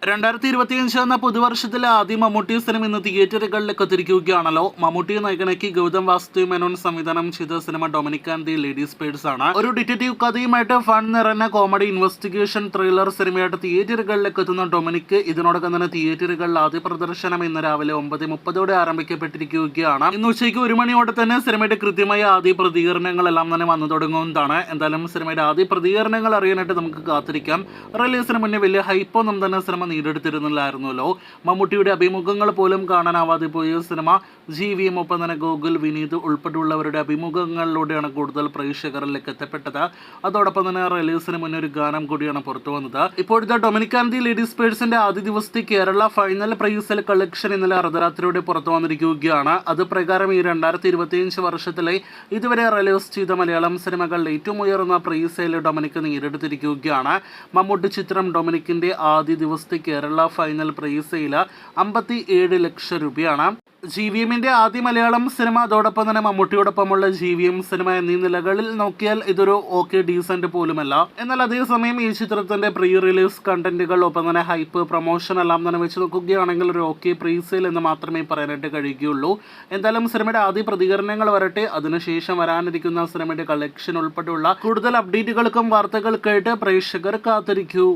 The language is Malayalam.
2025 എന്ന പുതുവർഷത്തിലെ ആദ്യ മമ്മൂട്ടി സിനിമ ഇന്ന് തിയേറ്ററുകളിലേക്ക് എത്തിയിരിക്കുകയാണല്ലോ. മമ്മൂട്ടി നായകനാക്കി ഗൗതം വാസുദേവ് മേനോൻ സംവിധാനം ചെയ്ത cinema Dominic and the ladies purse ആണ്. ഒരു ഡിറ്റക്റ്റീവ് കഥയുമായിട്ട് ഫൺ നിറഞ്ഞ കോമഡി ഇൻവെസ്റ്റിഗേഷൻ ത്രില്ലർ സിനിമയായിട്ട് തിയേറ്ററുകളിലേക്ക് എത്തുന്ന ഡൊമിനിക് ഇതിനോടൊപ്പം തന്നെ തിയേറ്ററുകളിൽ ആദ്യ പ്രദർശനം ഇന്ന് രാവിലെ 9:30 ആരംഭിക്കപ്പെട്ടിരിക്കുകയാണ്. ഇന്ന് ഉച്ചയ്ക്ക് 1 മണിയോടെ തന്നെ സിനിമയുടെ കൃത്യമായ ആദ്യ പ്രതികരണങ്ങളെല്ലാം തന്നെ വന്നു തുടങ്ങുന്നതാണ്. എന്തായാലും സിനിമയുടെ ആദ്യ പ്രതികരണങ്ങൾ അറിയാനായിട്ട് നമുക്ക് കാത്തിരിക്കാം. റിലീസിന് മുന്നേ വലിയ ഹൈപ്പൊന്നും തന്നെ സിനിമ നേടിയെടുത്തിരുന്നില്ലായിരുന്നല്ലോ. മമ്മൂട്ടിയുടെ അഭിമുഖങ്ങൾ പോലും കാണാനാവാതെ പോയ സിനിമ GVM ഒപ്പം തന്നെ ഗോകുൽ, വിനീത് ഉൾപ്പെടെയുള്ളവരുടെ അഭിമുഖങ്ങളിലൂടെയാണ് കൂടുതൽ പ്രേക്ഷകരിലേക്ക് എത്തപ്പെട്ടത്. അതോടൊപ്പം തന്നെ റിലീസിന് മുന്നേ ഒരു ഗാനം കൂടിയാണ് പുറത്തു വന്നത്. ഇപ്പോഴത്തെ ഡൊമിനിക് ആൻഡ് ദി ലേഡീസ് പേഴ്സിന്റെ ആദ്യ ദിവസത്തെ കേരള ഫൈനൽ പ്രൈസിൽ കളക്ഷൻ ഇന്നലെ അർദ്ധരാത്രിയോടെ പുറത്തു വന്നിരിക്കുകയാണ്. അത് പ്രകാരം ഈ 2025 വർഷത്തിലെ ഇതുവരെ റിലീസ് ചെയ്ത മലയാളം സിനിമകളിൽ ഏറ്റവും ഉയർന്ന പ്രൈസിൽ ഡൊമിനിക് നേടിയെടുത്തിരിക്കുകയാണ്. മമ്മൂട്ടി ചിത്രം ഡൊമിനിക്കിന്റെ ആദ്യ ദിവസത്തെ കേരള ഫൈനൽ പ്രൈസിൽ 57 ലക്ഷം രൂപയാണ്. GVMന്റെ ആദ്യ മലയാളം സിനിമ, അതോടൊപ്പം തന്നെ മമ്മൂട്ടിയോടൊപ്പമുള്ള GVM സിനിമ എന്നീ നിലകളിൽ നോക്കിയാൽ ഇതൊരു ഡീസന്റ് പോലുമല്ല. എന്നാൽ അതേസമയം ഈ ചിത്രത്തിന്റെ പ്രീ റിലീസ് കണ്ടന്റുകൾ, ഒപ്പം തന്നെ ഹൈപ്പ്, പ്രൊമോഷൻ എല്ലാം തന്നെ വെച്ച് നോക്കുകയാണെങ്കിൽ ഒരു പ്രൈസിൽ എന്ന് മാത്രമേ പറയാനായിട്ട് കഴിയുകയുള്ളൂ. എന്തായാലും സിനിമയുടെ ആദ്യ പ്രതികരണങ്ങൾ വരട്ടെ. അതിനുശേഷം വരാനിരിക്കുന്ന സിനിമയുടെ കളക്ഷൻ ഉൾപ്പെടെയുള്ള കൂടുതൽ അപ്ഡേറ്റുകൾക്കും വാർത്തകൾക്കായിട്ട് പ്രേക്ഷകർ കാത്തിരിക്കൂ.